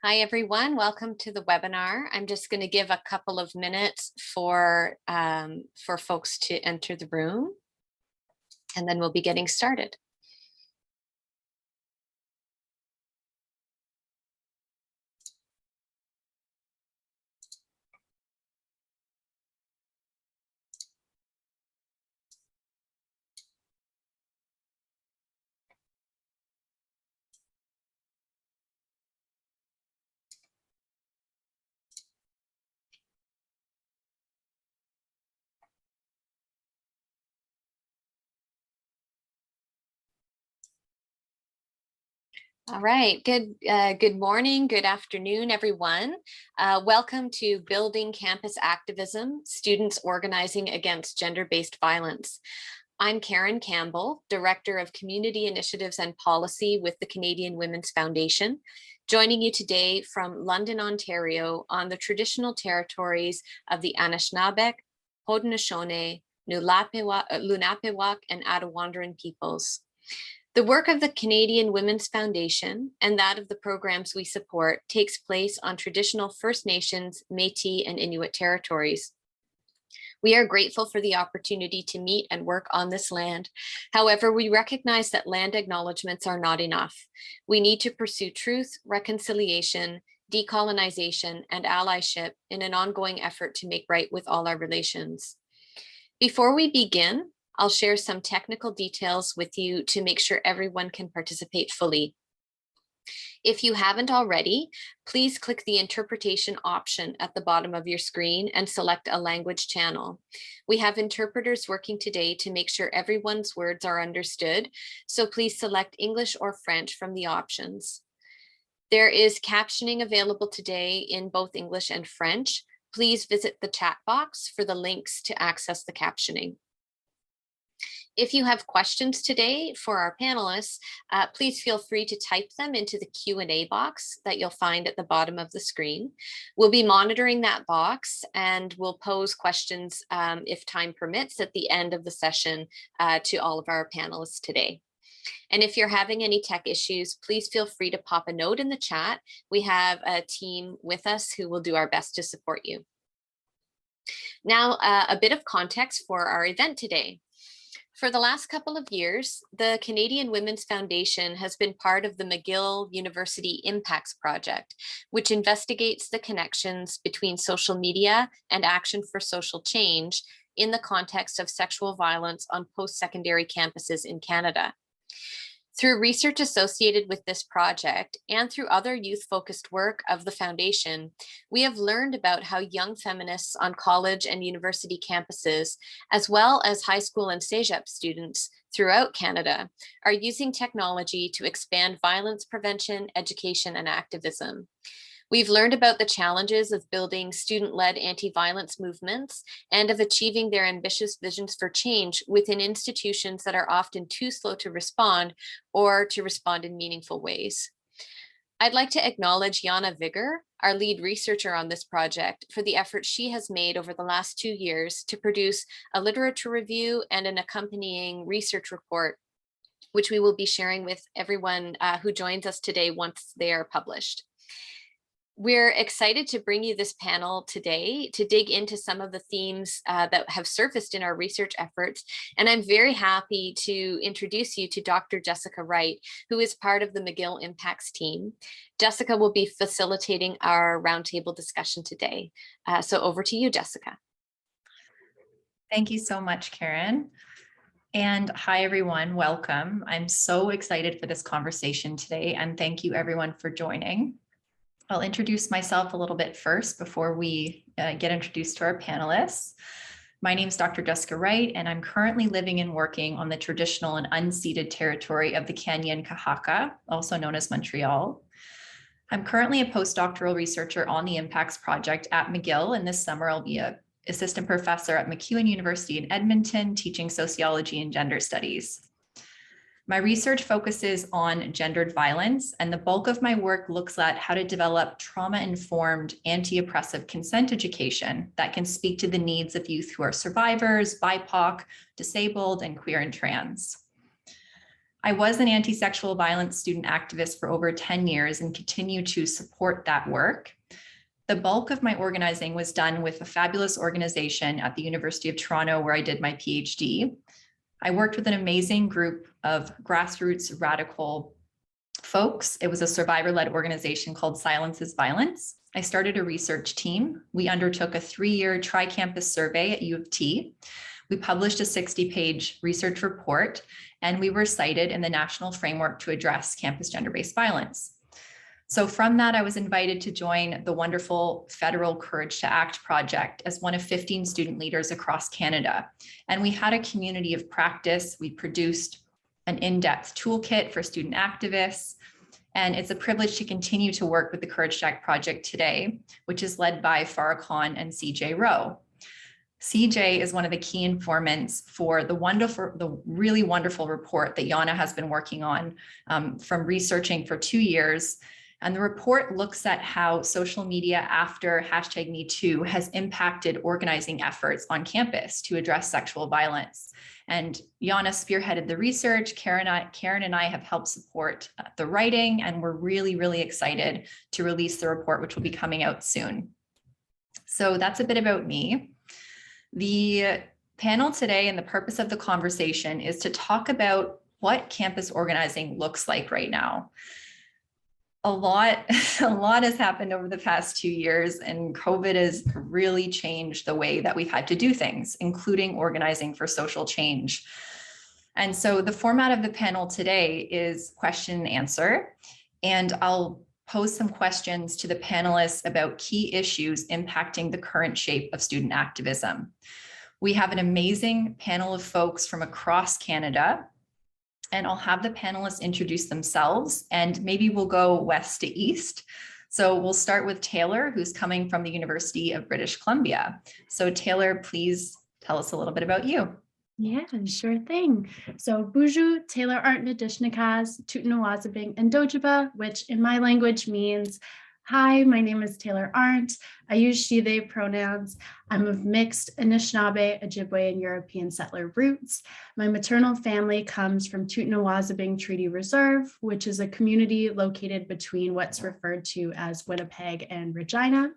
Hi, everyone. Welcome to the webinar. I'm just going to give a couple of minutes for folks to enter the room, and then we'll be getting started. All right, good morning, good afternoon, everyone. Welcome to Building Campus Activism, Students Organizing Against Gender-Based Violence. I'm Karen Campbell, Director of Community Initiatives and Policy with the Canadian Women's Foundation, joining you today from London, Ontario, on the traditional territories of the Anishinaabe, Haudenosaunee, Lenape-Wauk, and Attawandaron peoples. The work of the Canadian Women's Foundation and that of the programs we support takes place on traditional First Nations, Métis, and Inuit territories. We are grateful for the opportunity to meet and work on this land. However, we recognize that land acknowledgements are not enough. We need to pursue truth, reconciliation, decolonization, and allyship in an ongoing effort to make right with all our relations. Before we begin, I'll share some technical details with you to make sure everyone can participate fully. If you haven't already, please click the interpretation option at the bottom of your screen and select a language channel. We have interpreters working today to make sure everyone's words are understood, so please select English or French from the options. There is captioning available today in both English and French. Please visit the chat box for the links to access the captioning. If you have questions today for our panelists, please feel free to type them into the Q&A box that you'll find at the bottom of the screen. We'll be monitoring that box and we'll pose questions if time permits at the end of the session to all of our panelists today. And if you're having any tech issues, please feel free to pop a note in the chat. We have a team with us who will do our best to support you. Now, a bit of context for our event today. For the last couple of years, the Canadian Women's Foundation has been part of the McGill University Impacts Project, which investigates the connections between social media and action for social change in the context of sexual violence on post-secondary campuses in Canada. Through research associated with this project and through other youth-focused work of the foundation, we have learned about how young feminists on college and university campuses, as well as high school and CEGEP students throughout Canada, are using technology to expand violence prevention, education, and activism. We've learned about the challenges of building student-led anti-violence movements and of achieving their ambitious visions for change within institutions that are often too slow to respond or to respond in meaningful ways. I'd like to acknowledge Jana Vigor, our lead researcher on this project, for the effort she has made over the last 2 years to produce a literature review and an accompanying research report, which we will be sharing with everyone who joins us today once they are published. We're excited to bring you this panel today to dig into some of the themes that have surfaced in our research efforts. And I'm very happy to introduce you to Dr. Jessica Wright, who is part of the McGill Impacts team. Jessica will be facilitating our roundtable discussion today. So over to you, Jessica. Thank you so much, Karen. And hi, everyone. Welcome. I'm so excited for this conversation today, and thank you everyone for joining. I'll introduce myself a little bit first before we get introduced to our panelists. My name is Dr. Jessica Wright, and I'm currently living and working on the traditional and unceded territory of the Kanien'kehá:ka, also known as Montreal. I'm currently a postdoctoral researcher on the Impacts Project at McGill, and this summer I'll be an assistant professor at MacEwan University in Edmonton, teaching sociology and gender studies. My research focuses on gendered violence, and the bulk of my work looks at how to develop trauma-informed, anti-oppressive consent education that can speak to the needs of youth who are survivors, BIPOC, disabled, and queer and trans. I was an anti-sexual violence student activist for over 10 years and continue to support that work. The bulk of my organizing was done with a fabulous organization at the University of Toronto, where I did my PhD. I worked with an amazing group of grassroots radical folks. It was a survivor-led organization called Silence is Violence. I started a research team. We undertook a 3-year tri-campus survey at U of T. We published a 60-page research report, and we were cited in the National Framework to Address Campus Gender-Based Violence. So from that, I was invited to join the wonderful federal Courage to Act project as one of 15 student leaders across Canada. And we had a community of practice. We produced an in-depth toolkit for student activists. And it's a privilege to continue to work with the Courage to Act project today, which is led by Farah Khan and CJ Rowe. CJ is one of the key informants for the really wonderful report that Yana has been working on from researching for 2 years. And the report looks at how social media after #MeToo has impacted organizing efforts on campus to address sexual violence. And Yana spearheaded the research. Karen and I have helped support the writing, and we're really, really excited to release the report, which will be coming out soon. So that's a bit about me. The panel today and the purpose of the conversation is to talk about what campus organizing looks like right now. A lot has happened over the past 2 years, and COVID has really changed the way that we've had to do things, including organizing for social change. And so the format of the panel today is question and answer, and I'll pose some questions to the panelists about key issues impacting the current shape of student activism. We have an amazing panel of folks from across Canada, and I'll have the panelists introduce themselves, and maybe we'll go west to east. So we'll start with Taylor, who's coming from the University of British Columbia. So Taylor, please tell us a little bit about you. Yeah, sure thing. So Buju, Taylor Arndt Nadishnikas, Tutnawazabing, and Dojaba, which in my language means, hi, my name is Taylor Arndt. I use she, they pronouns. I'm of mixed Anishinaabe, Ojibwe, and European settler roots. My maternal family comes from Tutnawazabing Treaty Reserve, which is a community located between what's referred to as Winnipeg and Regina.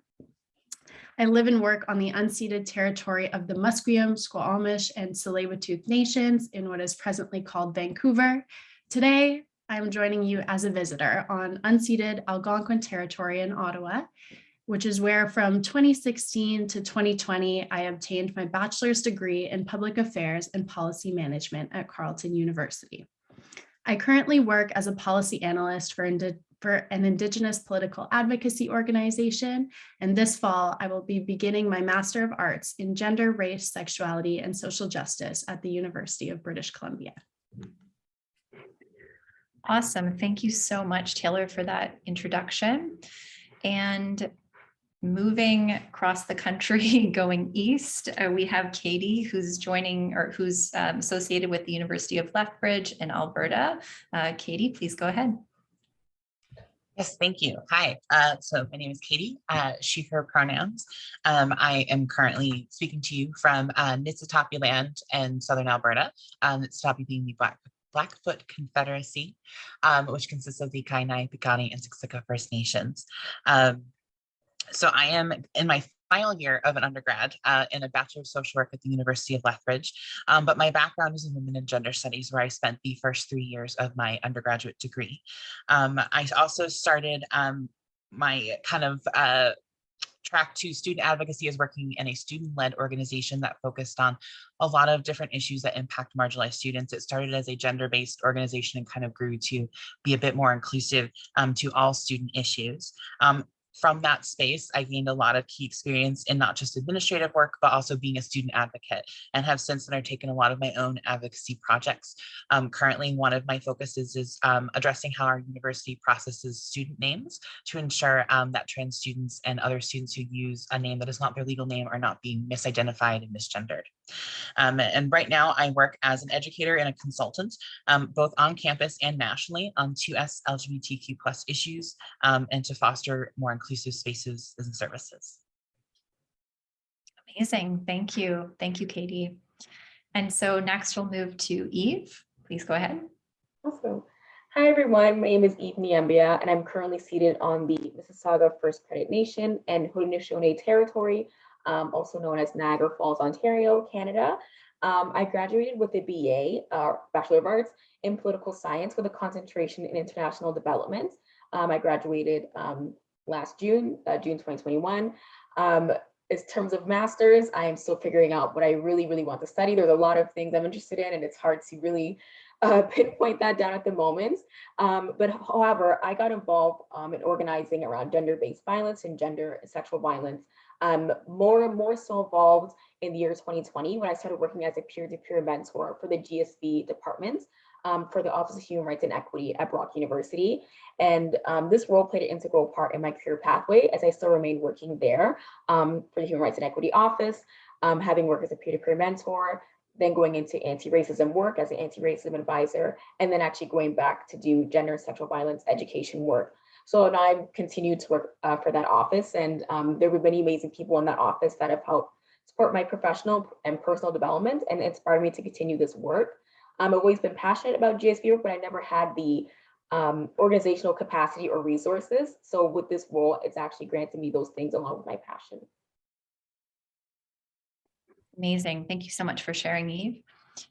I live and work on the unceded territory of the Musqueam, Squamish, and Tsleil-Waututh nations in what is presently called Vancouver. Today, I'm joining you as a visitor on unceded Algonquin territory in Ottawa, which is where from 2016 to 2020, I obtained my bachelor's degree in public affairs and policy management at Carleton University. I currently work as a policy analyst for an Indigenous political advocacy organization, and this fall I will be beginning my Master of Arts in Gender, Race, Sexuality, and Social Justice at the University of British Columbia. Awesome. Thank you so much, Taylor, for that introduction. And moving across the country, going east, we have Katie, who's joining or who's associated with the University of Lethbridge in Alberta. Katie, please go ahead. Yes, thank you. Hi, so my name is Katie, she, her pronouns. I am currently speaking to you from Niitsitapi land in Southern Alberta, Niitsitapi being the Blackfoot Confederacy, which consists of the Kainai, Piikani, and Siksika First Nations. So I am in my final year of an undergrad in a Bachelor of Social Work at the University of Lethbridge, but my background is in Women and Gender Studies, where I spent the first 3 years of my undergraduate degree. I also started my kind of track to student advocacy as working in a student-led organization that focused on a lot of different issues that impact marginalized students. It started as a gender-based organization and kind of grew to be a bit more inclusive to all student issues. From that space, I gained a lot of key experience in not just administrative work, but also being a student advocate, and have since undertaken a lot of my own advocacy projects. Currently, one of my focuses is addressing how our university processes student names to ensure that trans students and other students who use a name that is not their legal name are not being misidentified and misgendered. And right now I work as an educator and a consultant, both on campus and nationally on 2S LGBTQ+ issues, and to foster more inclusive spaces and services. Amazing. Thank you. Thank you, Katie. And so next we'll move to Eve. Please go ahead. Awesome. Hi, everyone. My name is Eve Niembia, and I'm currently seated on the Mississauga First Credit Nation and Haudenosaunee Territory, also known as Niagara Falls, Ontario, Canada. I graduated with a BA, Bachelor of Arts, in Political Science with a concentration in International Development. I graduated last June, June 2021. In terms of masters, I am still figuring out what I really want to study. There's a lot of things I'm interested in, and it's hard to really pinpoint that down at the moment. But however, I got involved in organizing around gender-based violence and gender and sexual violence. More and more so involved in the year 2020 when I started working as a peer-to-peer mentor for the GSV department for the Office of Human Rights and Equity at Brock University. And this role played an integral part in my career pathway as I still remain working there for the Human Rights and Equity Office, having worked as a peer-to-peer mentor, then going into anti-racism work as an anti-racism advisor, and then actually going back to do gender and sexual violence education work. So now I've continued to work for that office, and there were many amazing people in that office that have helped support my professional and personal development and inspired me to continue this work. I've always been passionate about GSV work, but I never had the organizational capacity or resources. So with this role, it's actually granted me those things along with my passion. Amazing. Thank you so much for sharing, Eve.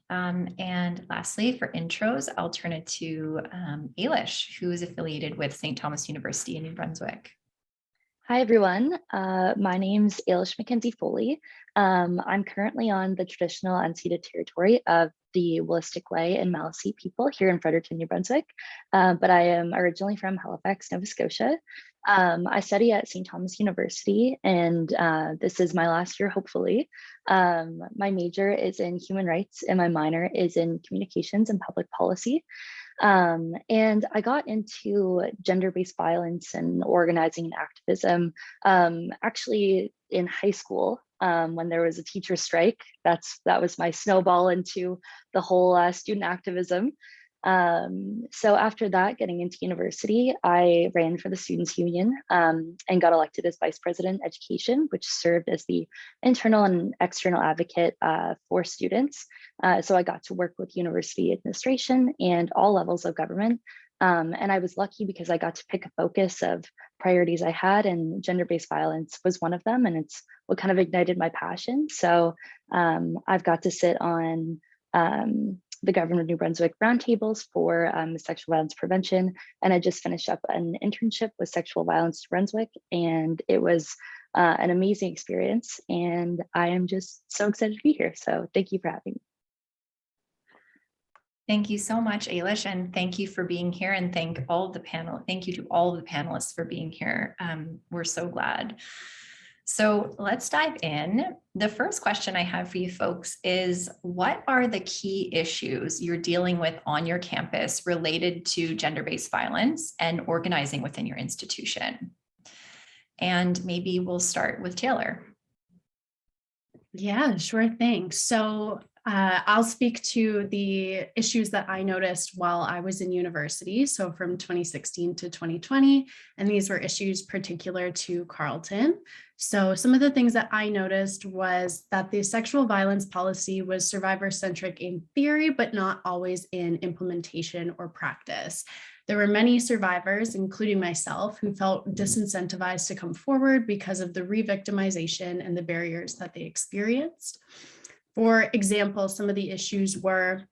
And lastly, for intros, I'll turn it to Ailish, who is affiliated with St. Thomas University in New Brunswick. Hi, everyone. My name's Ailish Mackenzie Foley. I'm currently on the traditional unceded territory of the Willistic Way and Maliseet people here in Fredericton, New Brunswick, but I am originally from Halifax, Nova Scotia. I study at St. Thomas University, and this is my last year, hopefully. My major is in human rights, and my minor is in communications and public policy. And I got into gender-based violence and organizing and activism actually in high school when there was a teacher strike. That was my snowball into the whole student activism. So after that, getting into university, I ran for the Students' Union and got elected as Vice President Education, which served as the internal and external advocate for students. So I got to work with university administration and all levels of government. And I was lucky because I got to pick a focus of priorities I had, and gender-based violence was one of them. And it's what kind of ignited my passion. So I've got to sit on the Government of New Brunswick roundtables for sexual violence prevention. And I just finished up an internship with Sexual Violence New Brunswick, and it was an amazing experience. And I am just so excited to be here. So thank you for having me. Thank you so much, Ailish, and thank you for being here, and thank you to all of the panelists for being here. We're so glad. So let's dive in. The first question I have for you folks is, what are the key issues you're dealing with on your campus related to gender-based violence and organizing within your institution? And maybe we'll start with Taylor. Yeah, sure thing. So I'll speak to the issues that I noticed while I was in university, so from 2016 to 2020, and these were issues particular to Carleton. So some of the things that I noticed was that the sexual violence policy was survivor-centric in theory, but not always in implementation or practice. There were many survivors, including myself, who felt disincentivized to come forward because of the re-victimization and the barriers that they experienced. For example, some of the issues were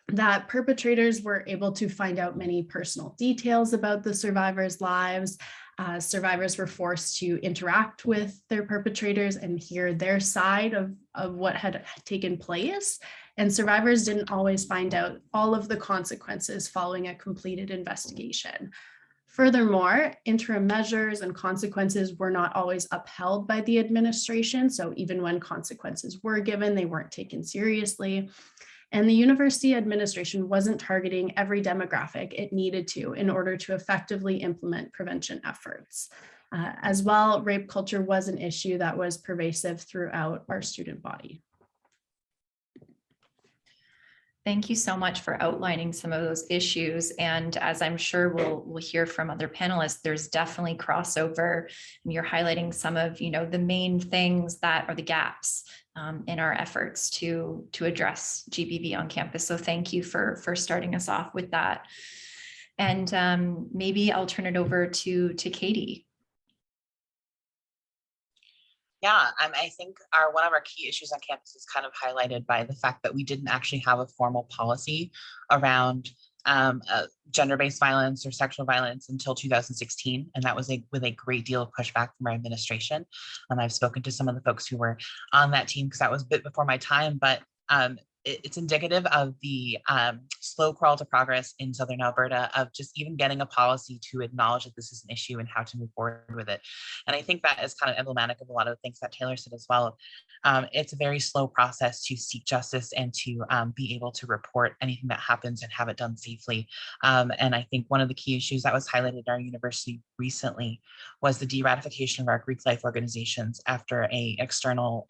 that perpetrators were able to find out many personal details about the survivors' lives. Survivors were forced to interact with their perpetrators and hear their side of what had taken place. And survivors didn't always find out all of the consequences following a completed investigation. Furthermore, interim measures and consequences were not always upheld by the administration. So even when consequences were given, they weren't taken seriously. And the university administration wasn't targeting every demographic it needed to in order to effectively implement prevention efforts. As well, rape culture was an issue that was pervasive throughout our student body. Thank you so much for outlining some of those issues. And as I'm sure we'll hear from other panelists, there's definitely crossover. And you're highlighting some of, the main things that are the gaps in our efforts to address GBV on campus. So thank you for starting us off with that. And maybe I'll turn it over to Katie. Yeah, I think one of our key issues on campus is kind of highlighted by the fact that we didn't actually have a formal policy around gender-based violence or sexual violence until 2016. And that was with a great deal of pushback from our administration. I've spoken to some of the folks who were on that team because that was a bit before my time, but it's indicative of the slow crawl to progress in Southern Alberta of just even getting a policy to acknowledge that this is an issue and how to move forward with it. And I think that is kind of emblematic of a lot of the things that Taylor said as well. It's a very slow process to seek justice and to be able to report anything that happens and have it done safely. And I think one of the key issues that was highlighted at our university recently was the de-ratification of our Greek life organizations after an external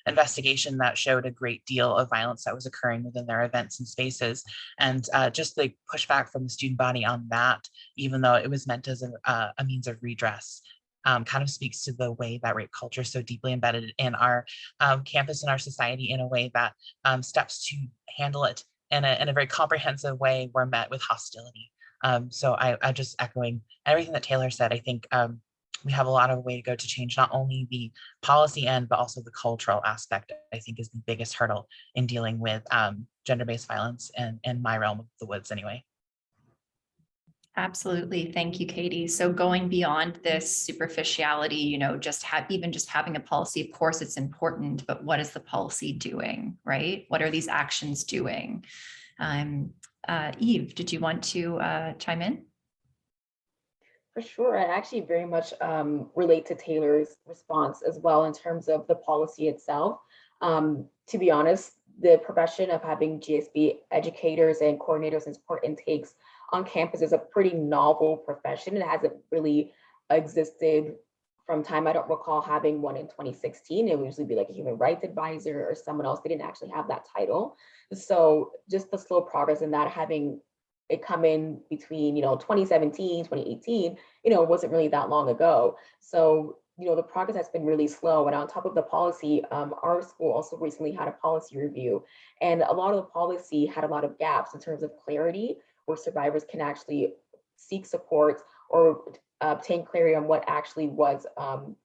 investigation that showed a great deal of violence that was occurring within their events and spaces. And just the pushback from the student body on that, even though it was meant as a means of redress, kind of speaks to the way that rape culture is so deeply embedded in our campus and our society in a way that steps to handle it in a very comprehensive way were met with hostility. So I just echoing everything that Taylor said. I think we have a lot of way to go to change not only the policy end, but also the cultural aspect, I think is the biggest hurdle in dealing with gender-based violence in my realm of the woods anyway. Absolutely. Thank you, Katie. So going beyond this superficiality, just having a policy, of course, it's important, but what is the policy doing, right? What are these actions doing? Eve, did you want to chime in? For sure, I actually very much relate to Taylor's response as well in terms of the policy itself. To be honest, the profession of having GSB educators and coordinators and support intakes on campus is a pretty novel profession. It hasn't really existed from time I don't recall having one in 2016. It would usually be like a human rights advisor or someone else. They didn't actually have that title. So just the slow progress in that, having it come in between 2017, 2018, it wasn't really that long ago. So the progress has been really slow. And on top of the policy, our school also recently had a policy review, and a lot of the policy had a lot of gaps in terms of clarity, where survivors can actually seek support or obtain clarity on what actually was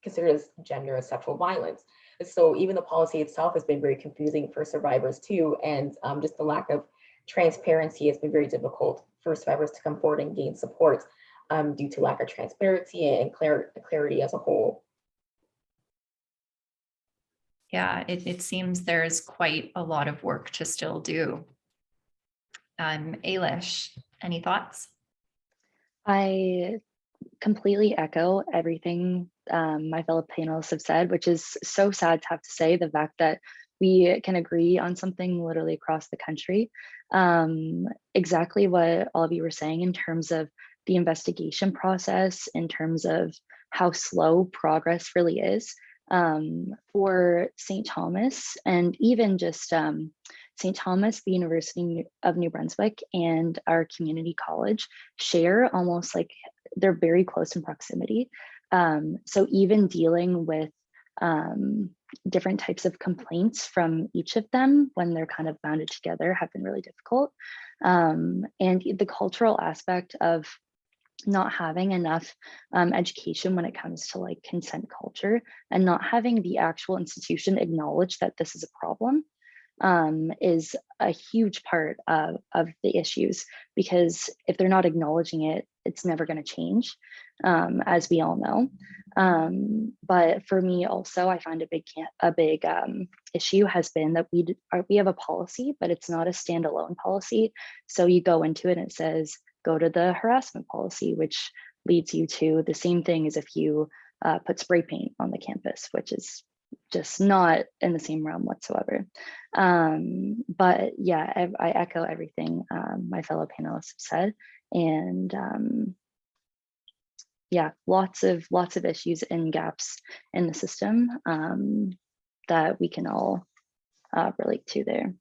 considered as gender and sexual violence. So even the policy itself has been very confusing for survivors too, and just the lack of transparency has been very difficult for survivors to come forward and gain support due to lack of transparency and clarity as a whole. Yeah, it seems there's quite a lot of work to still do. Ailish, any thoughts? I completely echo everything my fellow panelists have said, which is so sad to have to say, the fact that we can agree on something literally across the country. Exactly what all of you were saying in terms of the investigation process, in terms of how slow progress really is. For St. Thomas, and even just St. Thomas, the University of New Brunswick, and our community college share almost like they're very close in proximity. So even dealing with different types of complaints from each of them when they're kind of bounded together have been really difficult. And the cultural aspect of not having enough education when it comes to like consent culture, and not having the actual institution acknowledge that this is a problem is a huge part of the issues, because if they're not acknowledging it, it's never going to change, as we all know. But for me also, I find a big issue has been that we have a policy, but it's not a standalone policy. So you go into it and it says, go to the harassment policy, which leads you to the same thing as if you put spray paint on the campus, which is just not in the same realm whatsoever. But yeah, I echo everything my fellow panelists have said. And yeah, lots of issues and gaps in the system that we can all relate to there.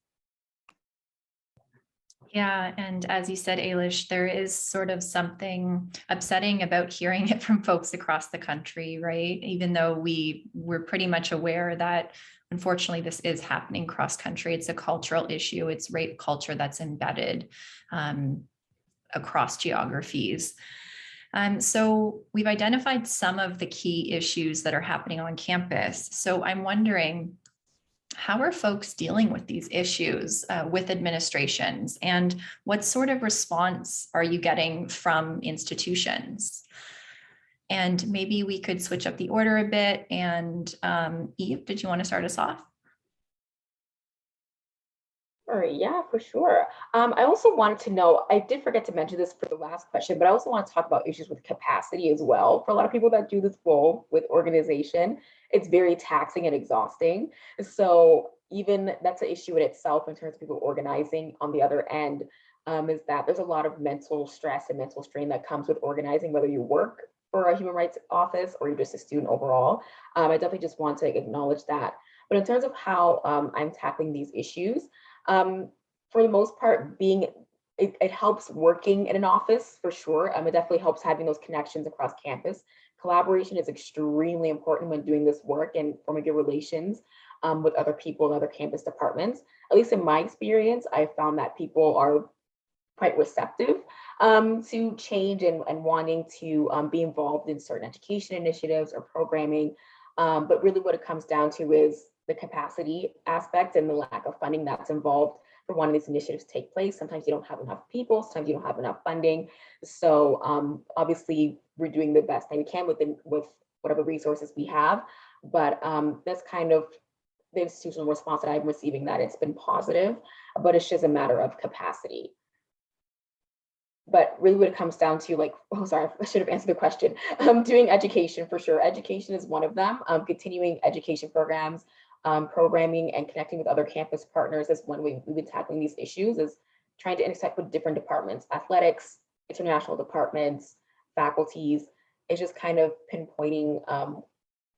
Yeah, and as you said, Ailish, there is sort of something upsetting about hearing it from folks across the country, right? Even though we're pretty much aware that unfortunately this is happening cross country. It's a cultural issue. It's rape culture that's embedded across geographies. So we've identified some of the key issues that are happening on campus. So I'm wondering, how are folks dealing with these issues with administrations, and what sort of response are you getting from institutions? And maybe we could switch up the order a bit. And Eve, did you want to start us off? All right, yeah, for sure. I also wanted to know, I did forget to mention this for the last question, but I also want to talk about issues with capacity as well. For a lot of people that do this role with organization, it's very taxing and exhausting. So even that's an issue in itself in terms of people organizing. On the other end, is that there's a lot of mental stress and mental strain that comes with organizing, whether you work for a human rights office or you're just a student overall. I definitely just want to acknowledge that. But in terms of how I'm tackling these issues, for the most part, it helps working in an office for sure. It definitely helps having those connections across campus. Collaboration is extremely important when doing this work and forming good relations with other people and other campus departments. At least in my experience, I found that people are quite receptive to change and wanting to be involved in certain education initiatives or programming. But really what it comes down to is the capacity aspect and the lack of funding that's involved for one of these initiatives to take place. Sometimes you don't have enough people, sometimes you don't have enough funding. So obviously we're doing the best thing we can with whatever resources we have. But that's kind of the institutional response that I'm receiving, that it's been positive, but it's just a matter of capacity. But really what it comes down to, like, oh, sorry, I should have answered the question. Doing education for sure. Education is one of them. Continuing education programs, programming and connecting with other campus partners is one way we've been tackling these issues, is trying to intersect with different departments, athletics, international departments, faculties. It's just kind of pinpointing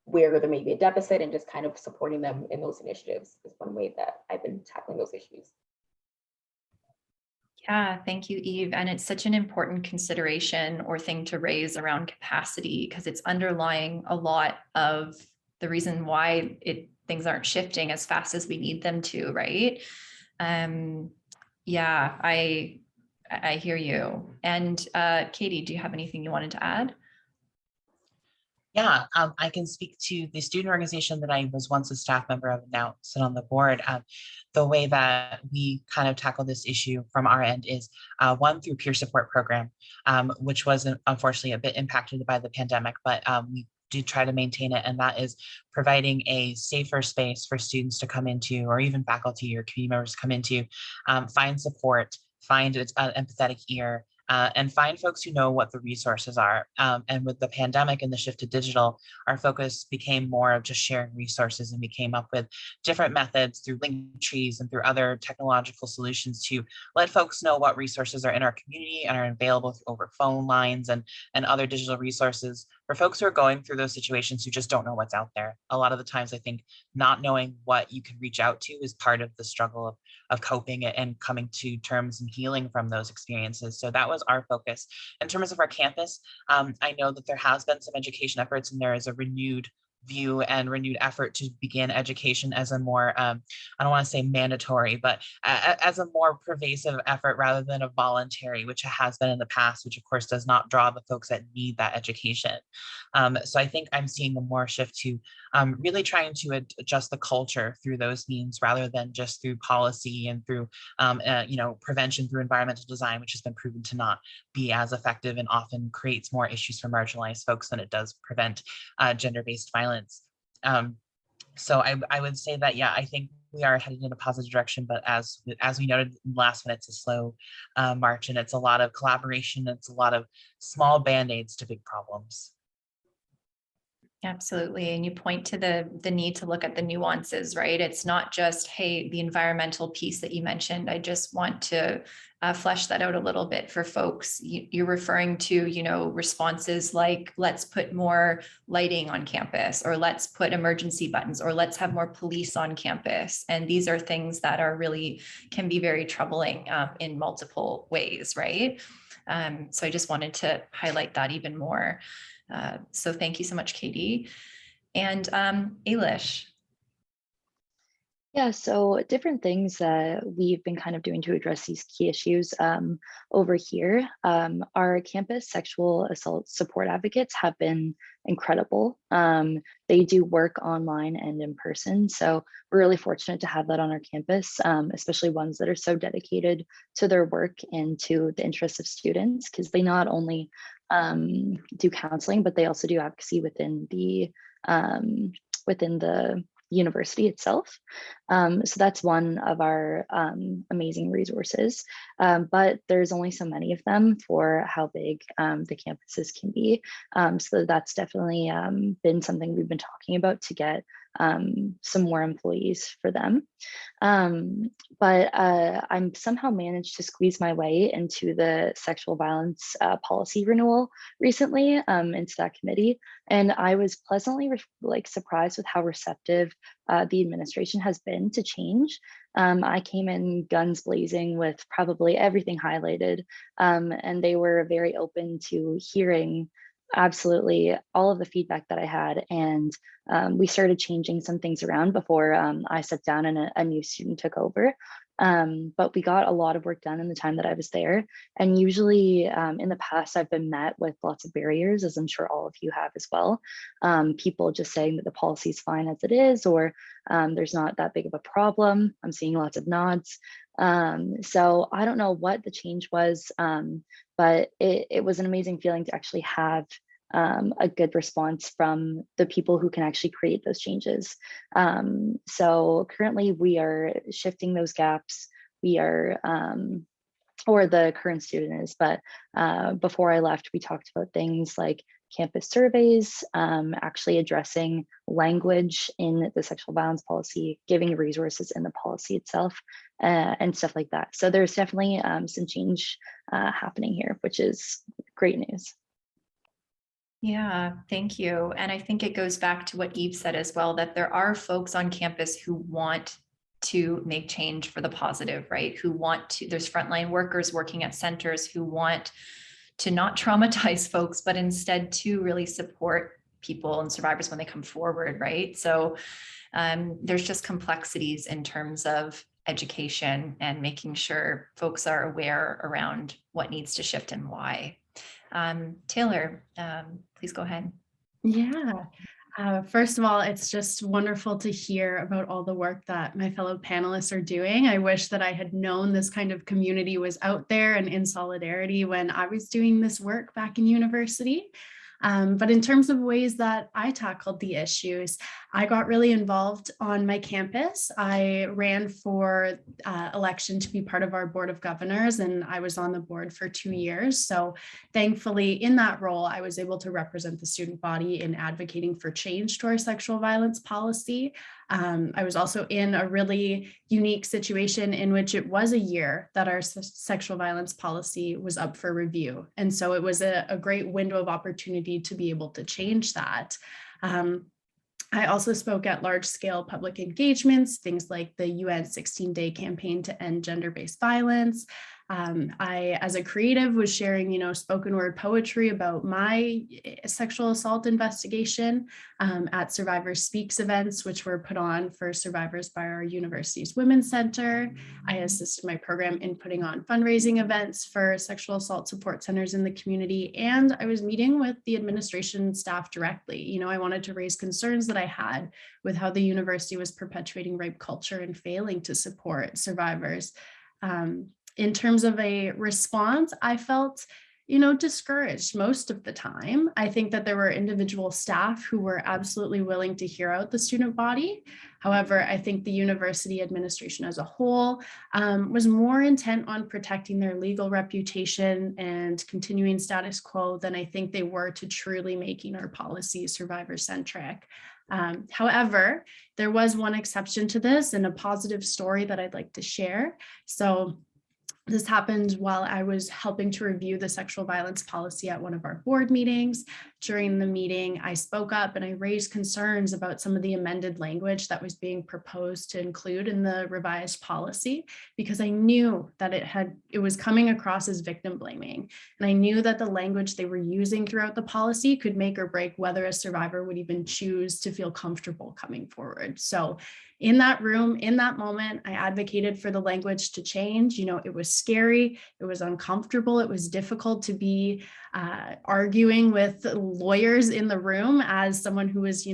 where there may be a deficit and just kind of supporting them in those initiatives is one way that I've been tackling those issues. Yeah, thank you, Eve. And it's such an important consideration or thing to raise around capacity, because it's underlying a lot of the reason why things aren't shifting as fast as we need them to, right? Yeah, I hear you. And Katie, do you have anything you wanted to add? Yeah, I can speak to the student organization that I was once a staff member of and now sit on the board. The way that we kind of tackle this issue from our end is one, through peer support program, which was unfortunately a bit impacted by the pandemic, but we do try to maintain it. And that is providing a safer space for students to come into, or even faculty or community members to come into, find support, find an empathetic ear, and find folks who know what the resources are. And with the pandemic and the shift to digital, our focus became more of just sharing resources, and we came up with different methods through link trees and through other technological solutions to let folks know what resources are in our community and are available over phone lines and other digital resources for folks who are going through those situations who just don't know what's out there. A lot of the times, I think not knowing what you can reach out to is part of the struggle of coping and coming to terms and healing from those experiences. So that was our focus. In terms of our campus, I know that there has been some education efforts, and there is a renewed view and renewed effort to begin education as a more, I don't want to say mandatory, but as a more pervasive effort rather than a voluntary, which has been in the past, which of course does not draw the folks that need that education. So I think I'm seeing a more shift to really trying to adjust the culture through those means rather than just through policy and through prevention through environmental design, which has been proven to not be as effective and often creates more issues for marginalized folks than it does prevent gender-based violence. So I would say that, yeah, I think we are headed in a positive direction, but as we noted last minute, it's a slow march, and it's a lot of collaboration. It's a lot of small band-aids to big problems. Absolutely. And you point to the need to look at the nuances, right? It's not just, hey, the environmental piece that you mentioned. I just want to flesh that out a little bit for folks. You're referring to, responses like, let's put more lighting on campus, or let's put emergency buttons, or let's have more police on campus. And these are things that are really can be very troubling in multiple ways, right? So I just wanted to highlight that even more. So thank you so much, Katie. And Ailish. Yeah, so different things that we've been kind of doing to address these key issues over here. Our campus sexual assault support advocates have been incredible. They do work online and in person. So we're really fortunate to have that on our campus, especially ones that are so dedicated to their work and to the interests of students, because they not only do counseling, but they also do advocacy within the university itself. So that's one of our amazing resources, but there's only so many of them for how big the campuses can be. So that's definitely been something we've been talking about to get some more employees for them. But I'm somehow managed to squeeze my way into the sexual violence policy renewal recently into that committee. And I was pleasantly surprised with how receptive the administration has been to change. I came in guns blazing with probably everything highlighted, and they were very open to hearing absolutely all of the feedback that I had. And we started changing some things around before I sat down and a new student took over. But we got a lot of work done in the time that I was there. And usually in the past, I've been met with lots of barriers, as I'm sure all of you have as well. People just saying that the policy is fine as it is, or there's not that big of a problem. I'm seeing lots of nods. So I don't know what the change was, but it was an amazing feeling to actually have a good response from the people who can actually create those changes. So currently we are shifting those gaps. We are, or the current student is, but before I left, we talked about things like campus surveys, actually addressing language in the sexual violence policy, giving resources in the policy itself, and stuff like that. So there's definitely some change happening here, which is great news. Yeah, thank you. And I think it goes back to what Eve said as well, that there are folks on campus who want to make change for the positive, right? Who want to, there's frontline workers working at centers who want to not traumatize folks, but instead to really support people and survivors when they come forward, right? So there's just complexities in terms of education and making sure folks are aware around what needs to shift and why. Taylor, please go ahead. Yeah. First of all, it's just wonderful to hear about all the work that my fellow panelists are doing. I wish that I had known this kind of community was out there and in solidarity when I was doing this work back in university. But in terms of ways that I tackled the issues, I got really involved on my campus. I ran for election to be part of our board of governors, and I was on the board for 2 years. So thankfully, in that role, I was able to represent the student body in advocating for change to our sexual violence policy. I was also in a really unique situation in which it was a year that our sexual violence policy was up for review. And so it was a great window of opportunity to be able to change that. I also spoke at large-scale public engagements, things like the UN 16-day campaign to end gender-based violence. I, as a creative, was sharing, spoken word poetry about my sexual assault investigation at Survivor Speaks events, which were put on for survivors by our university's Women's Center. I assisted my program in putting on fundraising events for sexual assault support centers in the community. And I was meeting with the administration staff directly. I wanted to raise concerns that I had with how the university was perpetuating rape culture and failing to support survivors. In terms of a response, I felt discouraged most of the time. I think that there were individual staff who were absolutely willing to hear out the student body. However, I think the university administration as a whole was more intent on protecting their legal reputation and continuing status quo than I think they were to truly making our policy survivor-centric. However, there was one exception to this and a positive story that I'd like to share. So this happened while I was helping to review the sexual violence policy at one of our board meetings. During the meeting, I spoke up and I raised concerns about some of the amended language that was being proposed to include in the revised policy, because I knew that it was coming across as victim blaming. And I knew that the language they were using throughout the policy could make or break whether a survivor would even choose to feel comfortable coming forward. So in that room, in that moment, I advocated for the language to change. It was scary, it was uncomfortable, it was difficult to be arguing with lawyers in the room as someone who was,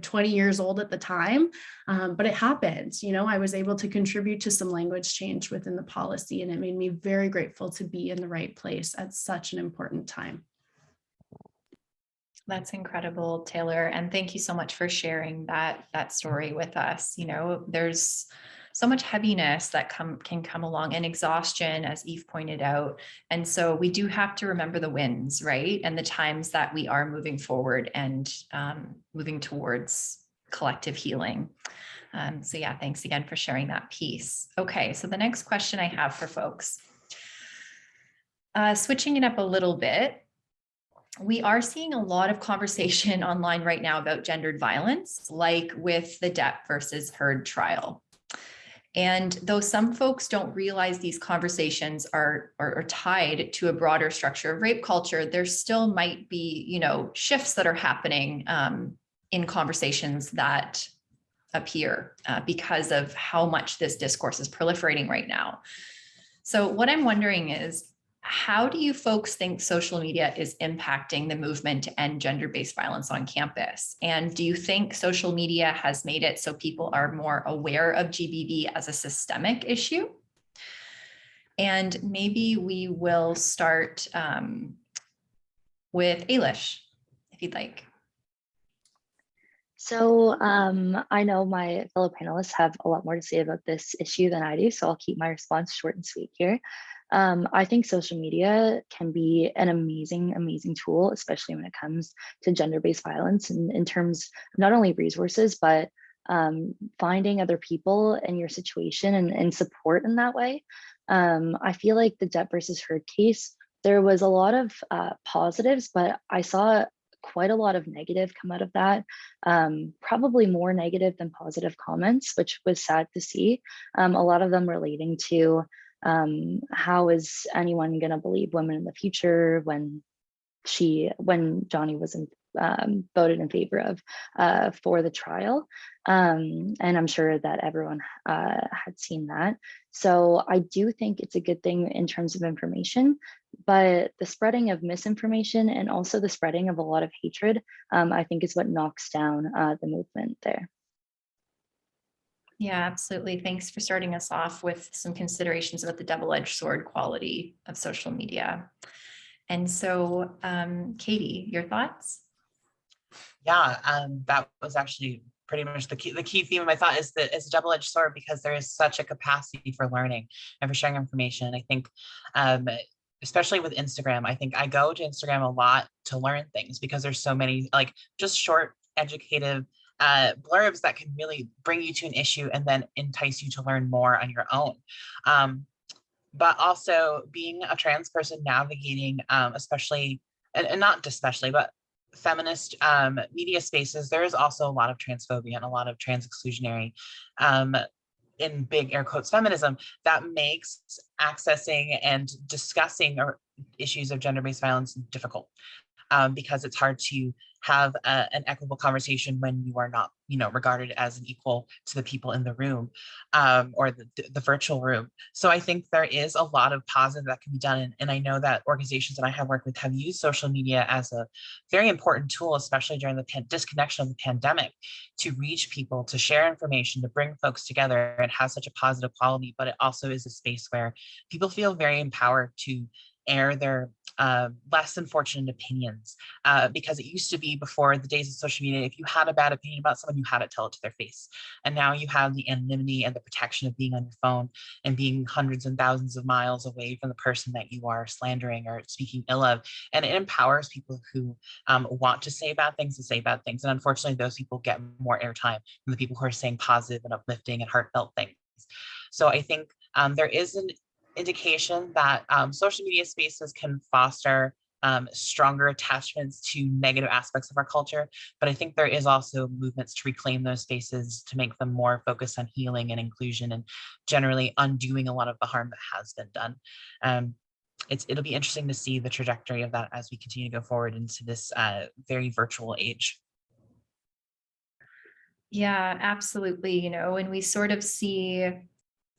20 years old at the time, but it happened. I was able to contribute to some language change within the policy, and it made me very grateful to be in the right place at such an important time. That's incredible, Taylor. And thank you so much for sharing that story with us. There's so much heaviness that can come along, and exhaustion, as Eve pointed out. And so we do have to remember the wins, right? And the times that we are moving forward and moving towards collective healing. So yeah, thanks again for sharing that piece. Okay, so the next question I have for folks, switching it up a little bit, we are seeing a lot of conversation online right now about gendered violence, like with the Depp versus Heard trial. And though some folks don't realize these conversations are tied to a broader structure of rape culture, there still might be, shifts that are happening in conversations that appear because of how much this discourse is proliferating right now. So what I'm wondering is, how do you folks think social media is impacting the movement to end gender-based violence on campus? And do you think social media has made it so people are more aware of GBV as a systemic issue? And maybe we will start with Ailish, if you'd like. So I know my fellow panelists have a lot more to say about this issue than I do, so I'll keep my response short and sweet here. I think social media can be an amazing, amazing tool, especially when it comes to gender-based violence, and in terms of not only resources, but finding other people in your situation and support in that way. I feel like the Depp versus Heard case, there was a lot of positives, but I saw quite a lot of negative come out of that, probably more negative than positive comments, which was sad to see. A lot of them relating to how is anyone going to believe women in the future when Johnny was voted in favor of for the trial, and I'm sure that everyone had seen that. So I do think it's a good thing in terms of information, but the spreading of misinformation and also the spreading of a lot of hatred, I think, is what knocks down the movement there. Yeah, absolutely. Thanks for starting us off with some considerations about the double-edged sword quality of social media. And so, Katie, your thoughts? Yeah, that was actually pretty much the key theme of my thought is that it's a double-edged sword, because there is such a capacity for learning and for sharing information. I think, especially with Instagram, I think I go to Instagram a lot to learn things, because there's so many just short, educative blurbs that can really bring you to an issue and then entice you to learn more on your own. But also being a trans person navigating, especially, and not especially, but feminist media spaces, there is also a lot of transphobia and a lot of trans exclusionary, in big air quotes, feminism that makes accessing and discussing issues of gender-based violence difficult, because it's hard to have an equitable conversation when you are not, regarded as an equal to the people in the room, or the virtual room. So I think there is a lot of positive that can be done. And I know that organizations that I have worked with have used social media as a very important tool, especially during the disconnection of the pandemic, to reach people, to share information, to bring folks together. It has such a positive quality, but it also is a space where people feel very empowered to air their less than fortunate opinions, because it used to be, before the days of social media, if you had a bad opinion about someone, you had to tell it to their face. And now you have the anonymity and the protection of being on your phone and being hundreds and thousands of miles away from the person that you are slandering or speaking ill of. And it empowers people who want to say bad things to say bad things. And unfortunately, those people get more airtime than the people who are saying positive and uplifting and heartfelt things. So I think there is an indication that social media spaces can foster stronger attachments to negative aspects of our culture. But I think there is also movements to reclaim those spaces, to make them more focused on healing and inclusion and generally undoing a lot of the harm that has been done. It'll be interesting to see the trajectory of that as we continue to go forward into this very virtual age. Yeah, absolutely. You know, and we sort of see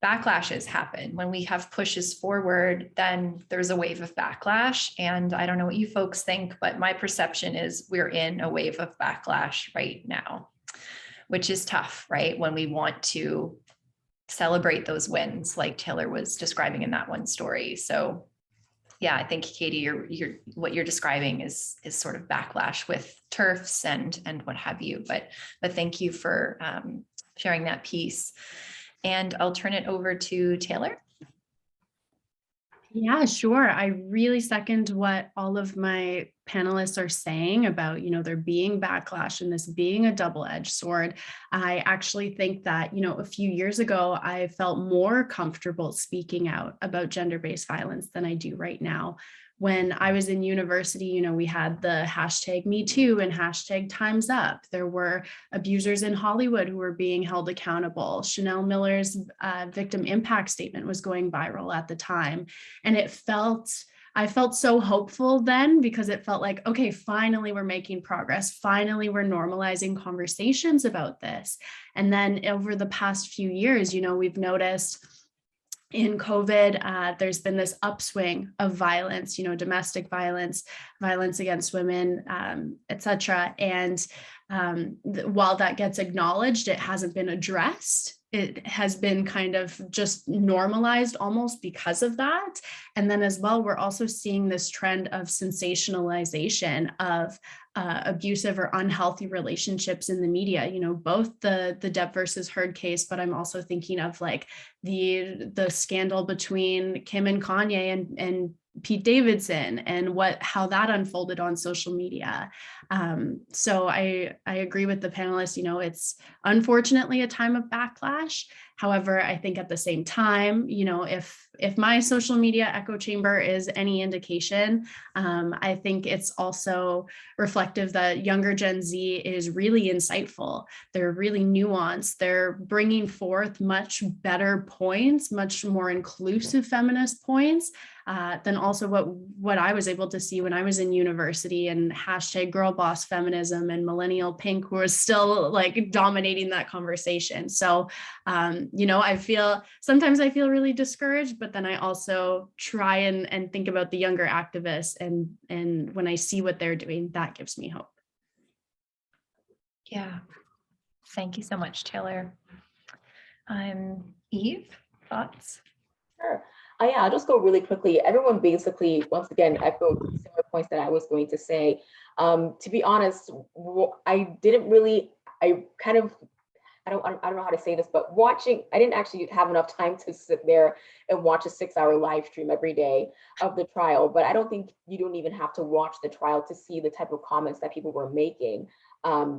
backlashes happen when we have pushes forward, then there's a wave of backlash. And I don't know what you folks think, but my perception is we're in a wave of backlash right now, which is tough, right? When we want to celebrate those wins, like Taylor was describing in that one story. So yeah, I think Katie, what you're describing is sort of backlash with TERFs and what have you. But thank you for sharing that piece. And I'll turn it over to Taylor. Yeah, sure. I really second what all of my panelists are saying about, there being backlash and this being a double-edged sword. I actually think that, a few years ago, I felt more comfortable speaking out about gender-based violence than I do right now. When I was in university, we had the hashtag Me Too and hashtag Time's Up. There were abusers in Hollywood who were being held accountable. Chanel Miller's victim impact statement was going viral at the time. And I felt so hopeful then, because it felt like, okay, finally we're making progress. Finally, we're normalizing conversations about this. And then over the past few years, we've noticed in COVID, there's been this upswing of violence, domestic violence, violence against women, et cetera. And while that gets acknowledged, it hasn't been addressed. It has been kind of just normalized almost because of that. And then as well, we're also seeing this trend of sensationalization of abusive or unhealthy relationships in the media, both the Depp versus Heard case, but I'm also thinking of like the scandal between Kim and Kanye and Pete Davidson and how that unfolded on social media. So I agree with the panelists, it's unfortunately a time of backlash. However, I think at the same time, if my social media echo chamber is any indication, I think it's also reflective that younger Gen Z is really insightful. They're really nuanced. They're bringing forth much better points, much more inclusive feminist points than also what I was able to see when I was in university, and hashtag girl boss feminism and millennial pink who are still like dominating that conversation. So, sometimes I feel really discouraged, but then I also try and think about the younger activists, and when I see what they're doing, that gives me hope. Yeah, thank you so much, Taylor. Eve, thoughts? Sure. Yeah, I'll just go really quickly. Everyone basically, once again, echoed similar points that I was going to say. To be honest, I don't know how to say this, but I didn't actually have enough time to sit there and watch a 6-hour live stream every day of the trial. But I don't think you don't even have to watch the trial to see the type of comments that people were making,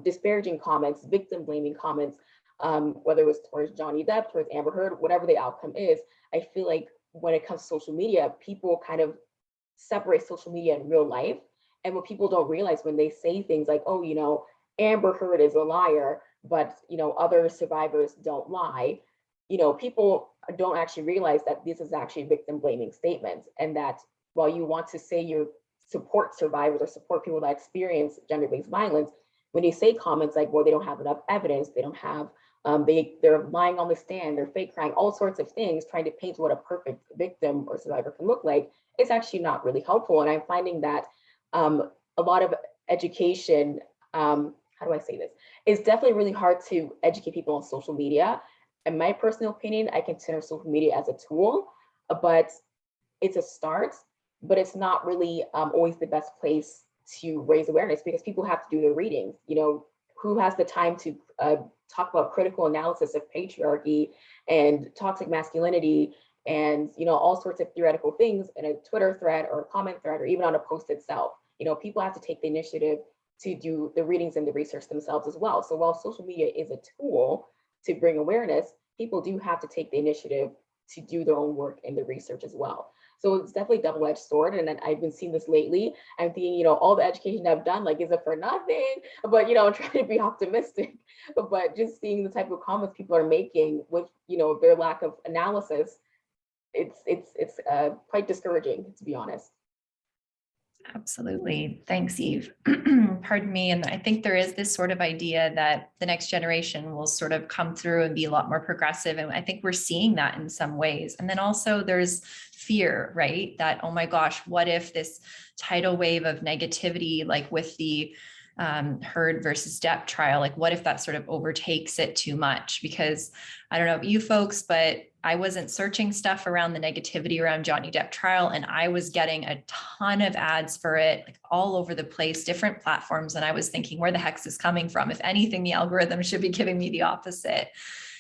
disparaging comments, victim blaming comments, whether it was towards Johnny Depp, towards Amber Heard, whatever the outcome is. I feel like when it comes to social media, people kind of separate social media and real life. And what people don't realize when they say things like, oh, Amber Heard is a liar, but other survivors don't lie, people don't actually realize that this is actually victim blaming statements, and that while you want to say you support survivors or support people that experience gender-based violence, when you say comments like, well, they don't have enough evidence, they don't have they're lying on the stand, they're fake crying, all sorts of things, trying to paint what a perfect victim or survivor can look like, it's actually not really helpful. And I'm finding that a lot of education, how do I say this? It's definitely really hard to educate people on social media. In my personal opinion, I consider social media as a tool, but it's a start. but it's not really always the best place to raise awareness because people have to do their readings. You know, who has the time to talk about critical analysis of patriarchy and toxic masculinity and, you know, all sorts of theoretical things in a Twitter thread or a comment thread or even on a post itself. You know, people have to take the initiative to do the readings and the research themselves as well. So while social media is a tool to bring awareness, people do have to take the initiative to do their own work and the research as well. So it's definitely a double-edged sword. And then I've been seeing this lately. I'm thinking, you know, all the education I've done, like, is it for nothing? But, you know, I'm trying to be optimistic. But just seeing the type of comments people are making with, you know, their lack of analysis, it's quite discouraging, to be honest. Absolutely. Thanks, Eve. Pardon me. And I think there is this sort of idea that the next generation will sort of come through and be a lot more progressive. And I think we're seeing that in some ways. And then also there's fear, right? That, oh my gosh, what if this tidal wave of negativity, like with the Heard versus Depp trial, like what if that sort of overtakes it too much? Because I don't know about you folks, but I wasn't searching stuff around the negativity around Johnny Depp trial, and I was getting a ton of ads for it, like all over the place, different platforms. And I was thinking, where the heck is this coming from? If anything, the algorithm should be giving me the opposite,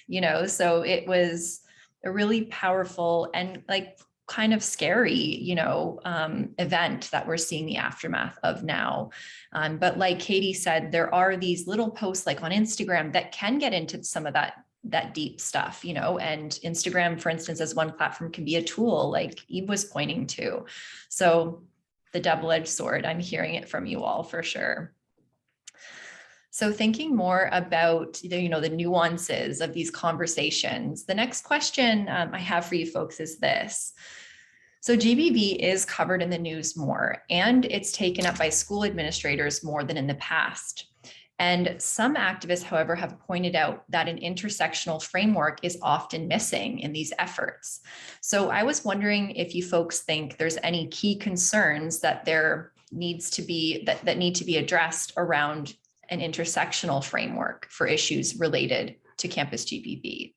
you know? So it was a really powerful and like kind of scary, you know, event that we're seeing the aftermath of now. But like Katie said, there are these little posts like on Instagram that can get into some of that deep stuff, you know, and Instagram, for instance, as one platform can be a tool like Eve was pointing to. So the double-edged sword, I'm hearing it from you all for sure. So thinking more about the, you know, the nuances of these conversations, the next question I have for you folks is this. So GBV is covered in the news more, and it's taken up by school administrators more than in the past. And some activists, however, have pointed out that an intersectional framework is often missing in these efforts. So I was wondering if you folks think there's any key concerns that there needs to be, that need to be addressed around an intersectional framework for issues related to campus GBV.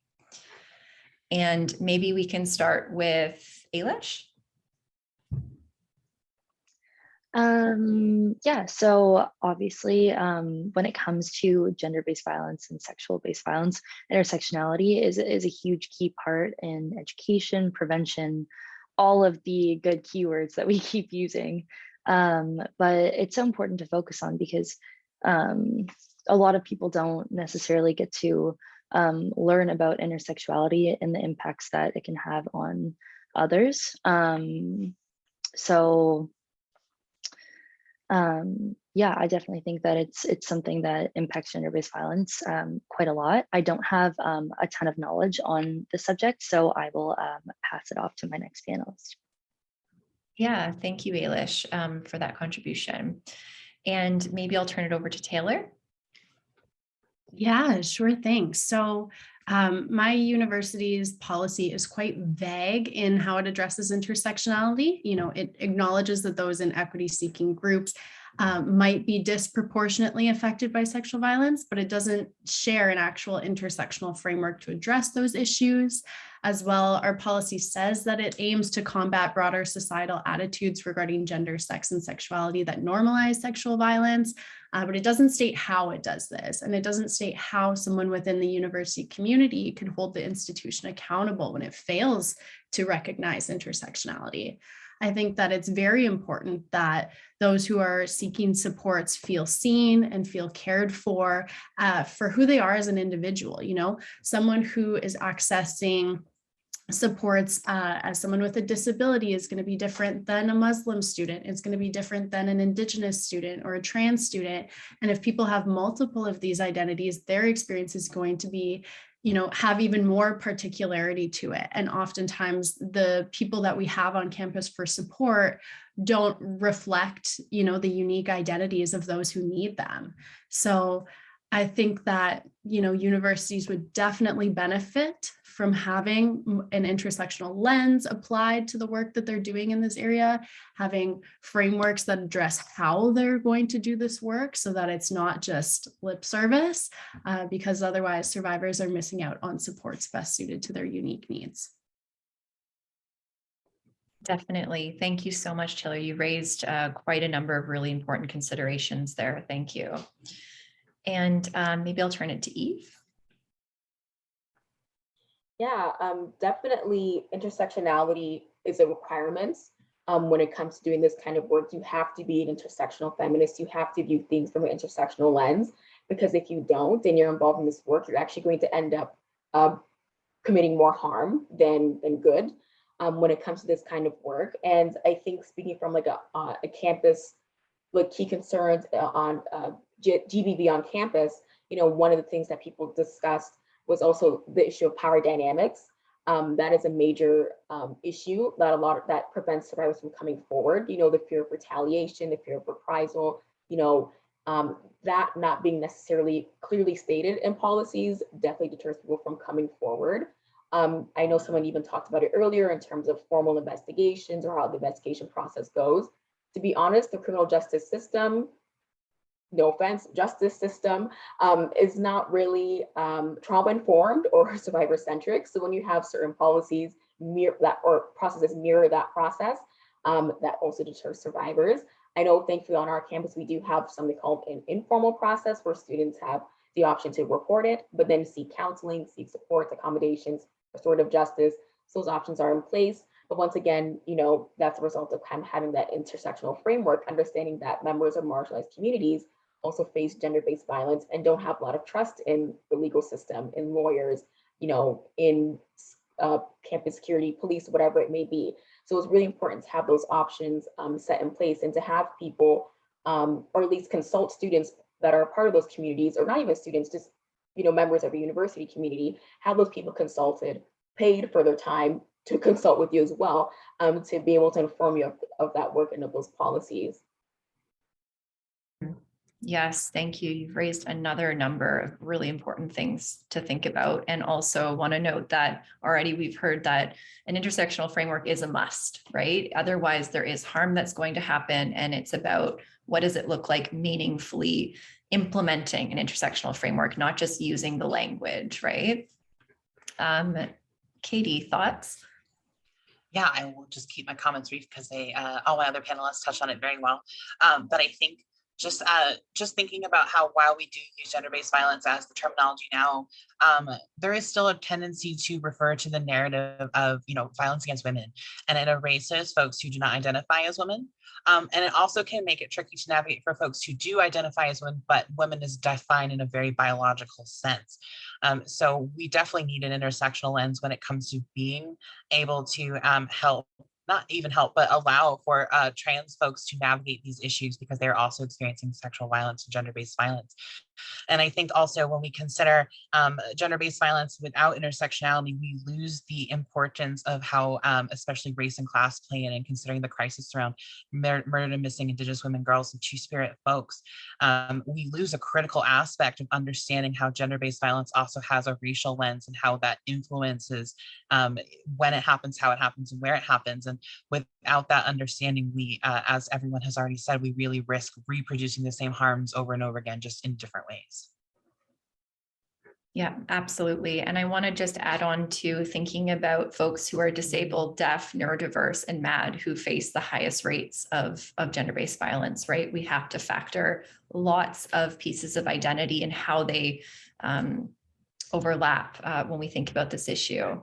And maybe we can start with Ailish. Yeah, so obviously, when it comes to gender-based violence and sexual-based violence, intersectionality is a huge key part in education, prevention, all of the good keywords that we keep using. But it's so important to focus on because a lot of people don't necessarily get to learn about intersexuality and the impacts that it can have on others. Yeah, I definitely think that it's something that impacts gender-based violence quite a lot. I don't have a ton of knowledge on the subject, so I will pass it off to my next panelist. Yeah, thank you, Ailish, for that contribution. And maybe I'll turn it over to Taylor. Yeah, sure thing. So my university's policy is quite vague in how it addresses intersectionality. You know, it acknowledges that those in equity-seeking groups might be disproportionately affected by sexual violence, but it doesn't share an actual intersectional framework to address those issues. As well, our policy says that it aims to combat broader societal attitudes regarding gender, sex, and sexuality that normalize sexual violence, but it doesn't state how it does this. And it doesn't state how someone within the university community can hold the institution accountable when it fails to recognize intersectionality. I think that it's very important that those who are seeking supports feel seen and feel cared for who they are as an individual. You know, someone who is accessing supports as someone with a disability is going to be different than a Muslim student. It's going to be different than an Indigenous student or a trans student. And if people have multiple of these identities, their experience is going to be, you know, have even more particularity to it. And oftentimes the people that we have on campus for support don't reflect, you know, the unique identities of those who need them. So I think that, you know, universities would definitely benefit from having an intersectional lens applied to the work that they're doing in this area, having frameworks that address how they're going to do this work so that it's not just lip service, because otherwise survivors are missing out on supports best suited to their unique needs. Definitely. Thank you so much, Taylor. You raised quite a number of really important considerations there. Thank you. And maybe I'll turn it to Eve. Yeah, definitely intersectionality is a requirement when it comes to doing this kind of work. You have to be an intersectional feminist. You have to view things from an intersectional lens, because if you don't, and you're involved in this work, you're actually going to end up committing more harm than good when it comes to this kind of work. And I think, speaking from like a campus, like key concerns on GBV on campus, one of the things that people discussed was also the issue of power dynamics. That is a major issue that prevents survivors from coming forward. The fear of retaliation, the fear of reprisal, that not being necessarily clearly stated in policies definitely deters people from coming forward. I know someone even talked about it earlier in terms of formal investigations or how the investigation process goes. To be honest, the criminal justice system, no offense, justice system is not really trauma-informed or survivor-centric. So when you have certain policies or processes mirror that process, that also deters survivors. I know, thankfully, on our campus, we do have something called an informal process where students have the option to report it, but then seek counseling, seek support, accommodations, restorative justice. So those options are in place. But once again, that's a result of kind of having that intersectional framework, understanding that members of marginalized communities also face gender-based violence and don't have a lot of trust in the legal system, in lawyers, in campus security, police, whatever it may be. So it's really important to have those options set in place, and to have people, or at least consult students that are a part of those communities, or not even students, just members of a university community, have those people consulted, paid for their time to consult with you as well, to be able to inform you of that work and of those policies. Yes, thank you. You've raised another number of really important things to think about. And also want to note that already we've heard that an intersectional framework is a must, right? Otherwise, there is harm that's going to happen. And it's about what does it look like meaningfully implementing an intersectional framework, not just using the language, right? Katie, thoughts? Yeah, I will just keep my comments brief because all my other panelists touched on it very well. But I think just thinking about how, while we do use gender-based violence as the terminology now, there is still a tendency to refer to the narrative of violence against women, and it erases folks who do not identify as women. And it also can make it tricky to navigate for folks who do identify as women, but women is defined in a very biological sense. So we definitely need an intersectional lens when it comes to being able to help, not even help, but allow for trans folks to navigate these issues, because they're also experiencing sexual violence and gender-based violence. And I think also when we consider gender-based violence without intersectionality, we lose the importance of how especially race and class play in, and considering the crisis around murdered and missing Indigenous women, girls, and Two-Spirit folks. We lose a critical aspect of understanding how gender-based violence also has a racial lens, and how that influences when it happens, how it happens, and where it happens. And without that understanding, we, as everyone has already said, we really risk reproducing the same harms over and over again, just in different ways. Yeah, absolutely. And I want to just add on to thinking about folks who are disabled, deaf, neurodiverse, and MAD, who face the highest rates of gender-based violence, right? We have to factor lots of pieces of identity and how they overlap when we think about this issue.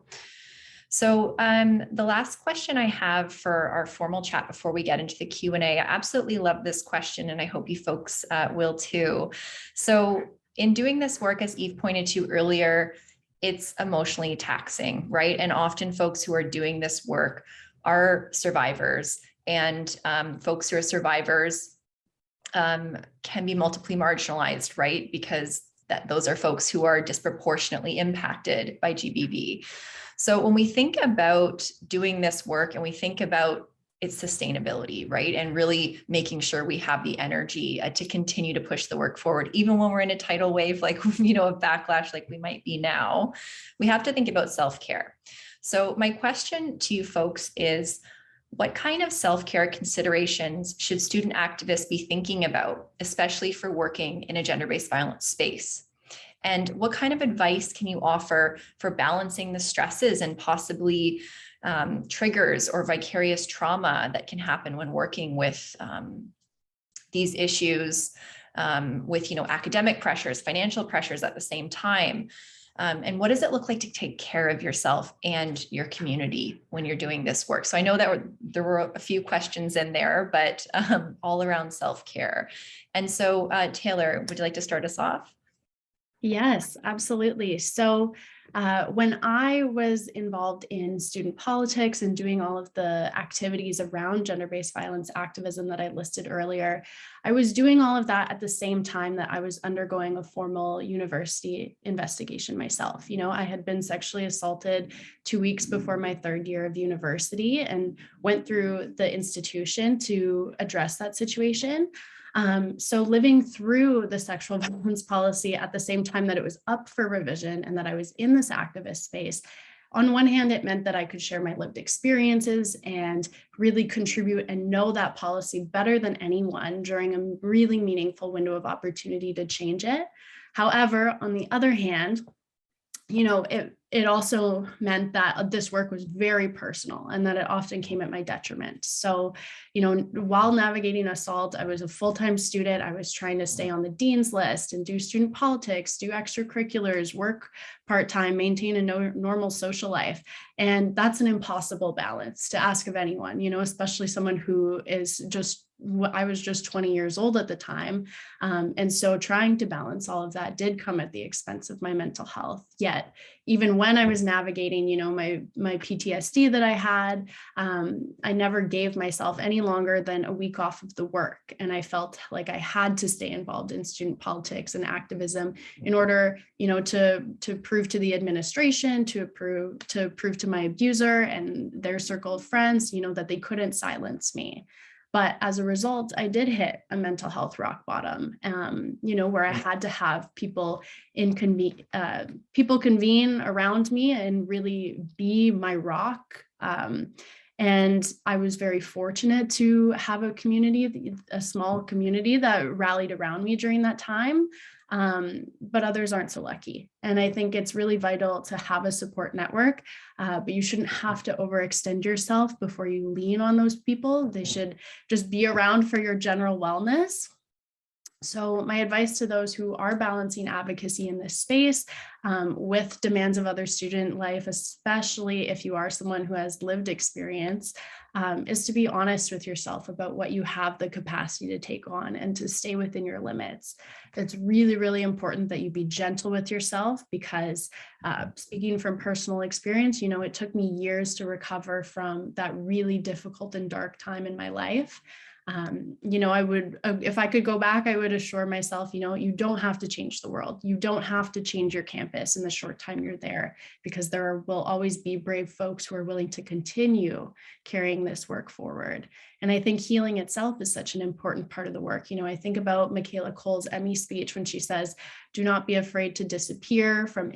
So the last question I have for our formal chat before we get into the Q&A, I absolutely love this question, and I hope you folks will too. So in doing this work, as Eve pointed to earlier, it's emotionally taxing, right? And often folks who are doing this work are survivors, and folks who are survivors can be multiply marginalized, right? Because those are folks who are disproportionately impacted by GBV. So when we think about doing this work and we think about its sustainability, right? And really making sure we have the energy to continue to push the work forward, even when we're in a tidal wave, like, a backlash like we might be now, we have to think about self-care. So my question to you folks is, what kind of self-care considerations should student activists be thinking about, especially for working in a gender-based violence space? And what kind of advice can you offer for balancing the stresses and possibly triggers or vicarious trauma that can happen when working with these issues, with, academic pressures, financial pressures at the same time. And what does it look like to take care of yourself and your community when you're doing this work? So I know that there were a few questions in there, but all around self-care. And so Taylor, would you like to start us off? Yes, absolutely. So when I was involved in student politics and doing all of the activities around gender-based violence activism that I listed earlier, I was doing all of that at the same time that I was undergoing a formal university investigation myself. I had been sexually assaulted 2 weeks before my third year of university and went through the institution to address that situation. So living through the sexual violence policy at the same time that it was up for revision and that I was in this activist space, on one hand, it meant that I could share my lived experiences and really contribute and know that policy better than anyone during a really meaningful window of opportunity to change it. However, on the other hand, it also meant that this work was very personal and that it often came at my detriment. So, while navigating assault, I was a full-time student. I was trying to stay on the dean's list and do student politics, do extracurriculars, work part-time, maintain a normal social life. And that's an impossible balance to ask of anyone, especially someone who is I was just 20 years old at the time. And so trying to balance all of that did come at the expense of my mental health. Yet, even when I was navigating, my PTSD that I had, I never gave myself any longer than a week off of the work. And I felt like I had to stay involved in student politics and activism in order, to prove to the administration, to prove to my abuser and their circle of friends, that they couldn't silence me. But as a result, I did hit a mental health rock bottom, where I had to have people convene around me and really be my rock. And I was very fortunate to have a small community that rallied around me during that time. But others aren't so lucky. And I think it's really vital to have a support network, but you shouldn't have to overextend yourself before you lean on those people. They should just be around for your general wellness. So my advice to those who are balancing advocacy in this space with demands of other student life, especially if you are someone who has lived experience, is to be honest with yourself about what you have the capacity to take on and to stay within your limits. It's really, really important that you be gentle with yourself because speaking from personal experience, it took me years to recover from that really difficult and dark time in my life. I would, if I could go back, I would assure myself, you don't have to change the world. You don't have to change your campus in the short time you're there, because there will always be brave folks who are willing to continue carrying this work forward. And I think healing itself is such an important part of the work. I think about Michaela Cole's Emmy speech when she says, do not be afraid to disappear from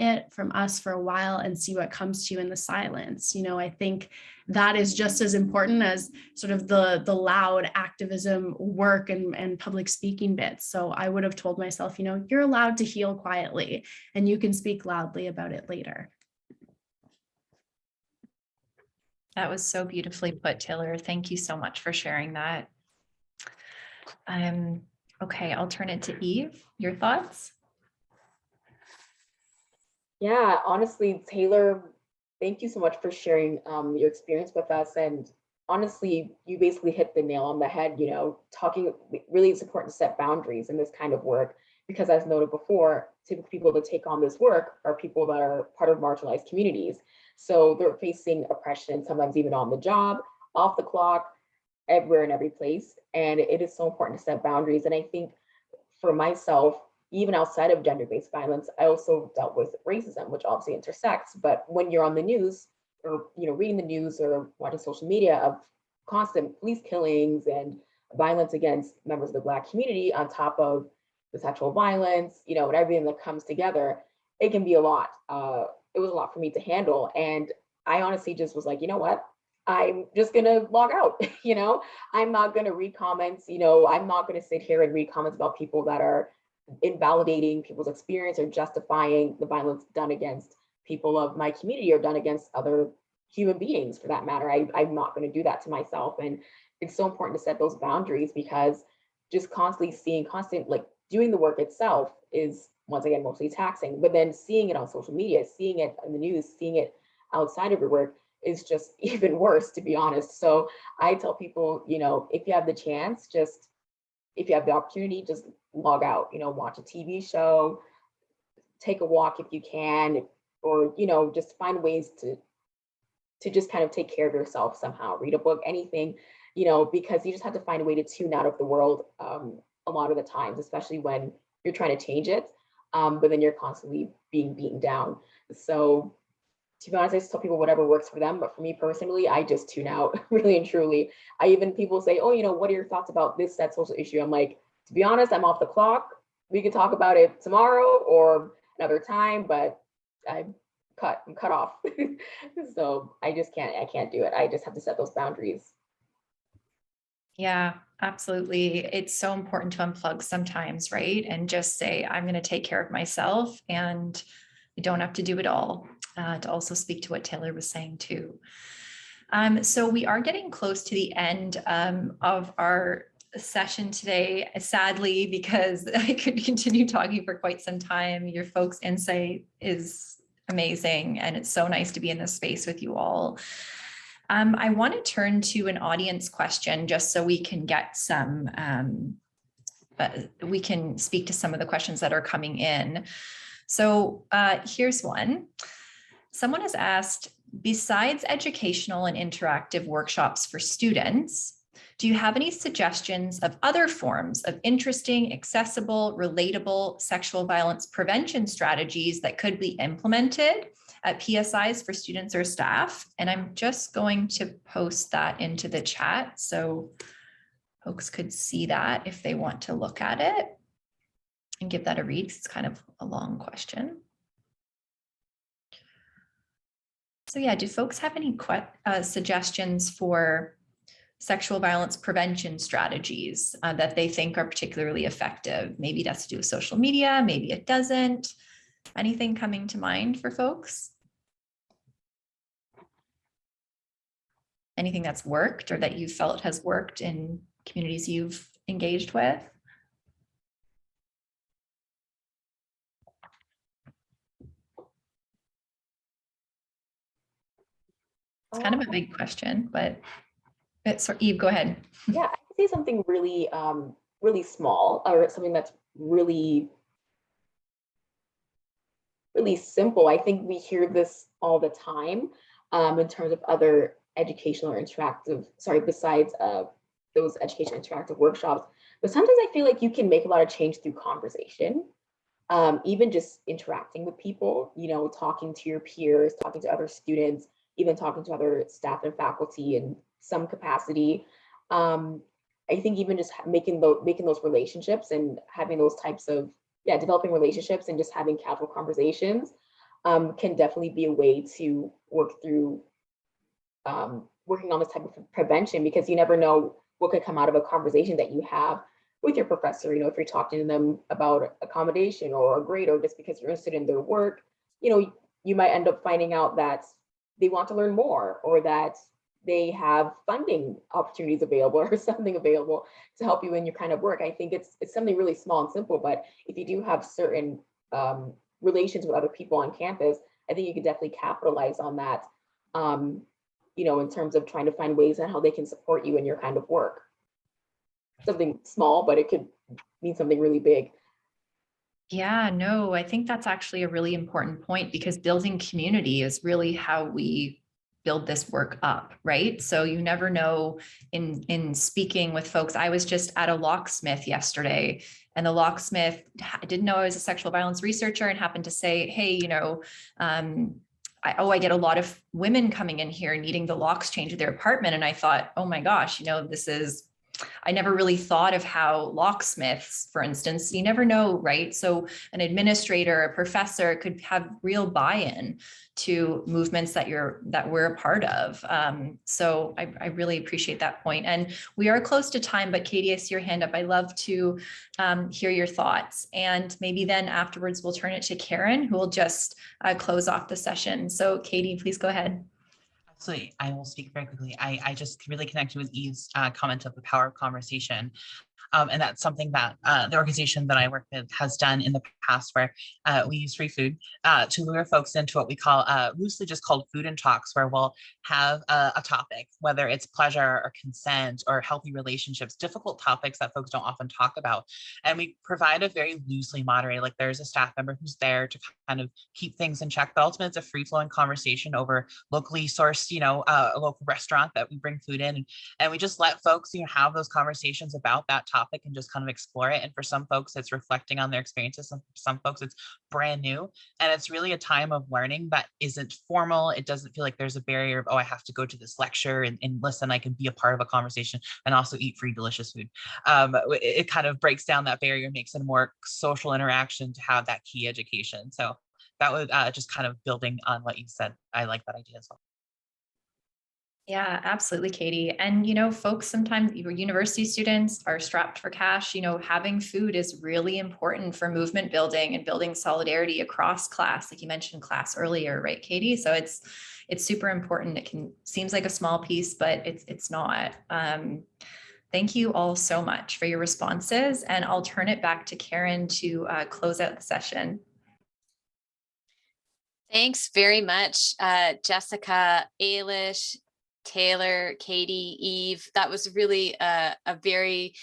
us for a while and see what comes to you in the silence. I think that is just as important as sort of the loud activism work and public speaking bits. So I would have told myself, you're allowed to heal quietly and you can speak loudly about it later. That was so beautifully put, Taylor. Thank you so much for sharing that. Okay, I'll turn it to Eve. Your thoughts? Yeah, honestly, Taylor, thank you so much for sharing your experience with us. And honestly, you basically hit the nail on the head, talking, really it's important to set boundaries in this kind of work, because as noted before, typically people that take on this work are people that are part of marginalized communities. So they're facing oppression, sometimes even on the job, off the clock, everywhere and every place. And it is so important to set boundaries. And I think for myself, even outside of gender-based violence, I also dealt with racism, which obviously intersects. But when you're on the news or reading the news or watching social media of constant police killings and violence against members of the Black community on top of the sexual violence, and everything that comes together, it can be a lot. It was a lot for me to handle. And I honestly just was like, you know what? I'm just going to log out. I'm not going to read comments. I'm not going to sit here and read comments about people that are invalidating people's experience or justifying the violence done against people of my community or done against other human beings for that matter. I'm not going to do that to myself. And it's so important to set those boundaries, because just constantly seeing like doing the work itself is, once again, mostly taxing, but then seeing it on social media, seeing it in the news, seeing it outside of your work is just even worse, to be honest. So I tell people, if you have the chance, if you have the opportunity, just log out, watch a TV show, take a walk if you can, or, just find ways to just kind of take care of yourself somehow, read a book, anything, because you just have to find a way to tune out of the world a lot of the times, especially when you're trying to change it, but then you're constantly being beaten down. So to be honest, I just tell people whatever works for them. But for me personally, I just tune out really and truly. People say, oh, what are your thoughts about that social issue? I'm like, to be honest, I'm off the clock. We can talk about it tomorrow or another time, but I'm cut off. So I can't do it. I just have to set those boundaries. Yeah, absolutely. It's so important to unplug sometimes, right? And just say, I'm going to take care of myself, and you don't have to do it all. To also speak to what Taylor was saying too. So we are getting close to the end of our session today, sadly, because I could continue talking for quite some time. Your folks' insight is amazing, and it's so nice to be in this space with you all. I want to turn to an audience question just so we can get some, we can speak to some of the questions that are coming in. So here's one. Someone has asked, besides educational and interactive workshops for students, do you have any suggestions of other forms of interesting, accessible, relatable sexual violence prevention strategies that could be implemented at PSIs for students or staff? And I'm just going to post that into the chat so folks could see that if they want to look at it and give that a read. It's kind of a long question. So yeah, do folks have any suggestions for sexual violence prevention strategies that they think are particularly effective? Maybe it has to do with social media, maybe it doesn't. Anything coming to mind for folks? Anything that's worked or that you felt has worked in communities you've engaged with? It's kind of a big question, but so Eve, go ahead. Yeah, I could say something really, really small, or something that's really, really simple. I think we hear this all the time in terms of other educational or interactive, besides those educational interactive workshops. But sometimes I feel like you can make a lot of change through conversation, even just interacting with people, talking to your peers, talking to other students, even talking to other staff and faculty in some capacity. I think even just making those relationships and having those types of, developing relationships and just having casual conversations can definitely be a way to work through working on this type of prevention, because you never know what could come out of a conversation that you have with your professor. If you're talking to them about accommodation or a grade, or just because you're interested in their work, you might end up finding out that they want to learn more, or that they have funding opportunities available or something available to help you in your kind of work. I think it's something really small and simple, but if you do have certain relations with other people on campus, I think you could definitely capitalize on that, in terms of trying to find ways on how they can support you in your kind of work. Something small, but it could mean something really big. Yeah, no, I think that's actually a really important point, because building community is really how we build this work up, right? So you never know in speaking with folks. I was just at a locksmith yesterday, and the locksmith didn't know I was a sexual violence researcher and happened to say, hey, I get a lot of women coming in here needing the locks changed to their apartment. And I thought, oh my gosh, I never really thought of how locksmiths, for instance, you never know, right? So an administrator, a professor could have real buy-in to movements that we're a part of. So I really appreciate that point. And we are close to time, but Katie, I see your hand up. I love to hear your thoughts. And maybe then afterwards, we'll turn it to Karen, who will just close off the session. So Katie, please go ahead. Absolutely. I will speak very quickly. I just really connected with Eve's comment of the power of conversation. And that's something that the organization that I work with has done in the past, where we use free food to lure folks into what we call loosely just called food and talks, where we'll have a topic, whether it's pleasure or consent or healthy relationships, difficult topics that folks don't often talk about. And we provide a very loosely moderated, like there's a staff member who's there to kind of keep things in check, but ultimately it's a free flowing conversation over locally sourced, a local restaurant that we bring food in. And we just let folks, have those conversations about that topic and just kind of explore it. And for some folks, it's reflecting on their experiences. And for some folks, it's brand new. And it's really a time of learning that isn't formal. It doesn't feel like there's a barrier of, oh, I have to go to this lecture and listen. I can be a part of a conversation and also eat free, delicious food. It kind of breaks down that barrier, makes it a more social interaction to have that key education. So that would just kind of building on what you said. I like that idea as well. Yeah, absolutely, Katie. And, folks, sometimes university students are strapped for cash. Having food is really important for movement building and building solidarity across class. Like you mentioned class earlier, right, Katie? So it's super important. It seems like a small piece, but it's not. Thank you all so much for your responses. And I'll turn it back to Karen to close out the session. Thanks very much, Jessica, Ailish, Taylor, Katie, Eve. That was really a very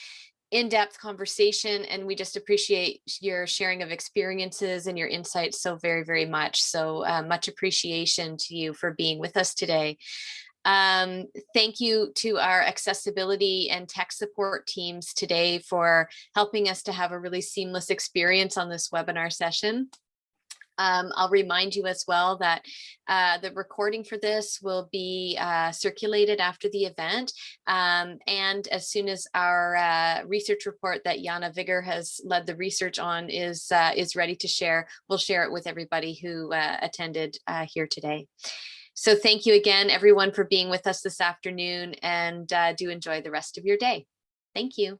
in-depth conversation, and we just appreciate your sharing of experiences and your insights so very, very much. So much appreciation to you for being with us today. Thank you to our accessibility and tech support teams today for helping us to have a really seamless experience on this webinar session. I'll remind you as well that the recording for this will be circulated after the event. And as soon as our research report that Jana Vigor has led the research on is ready to share, we'll share it with everybody who attended here today. So thank you again, everyone, for being with us this afternoon, and do enjoy the rest of your day. Thank you.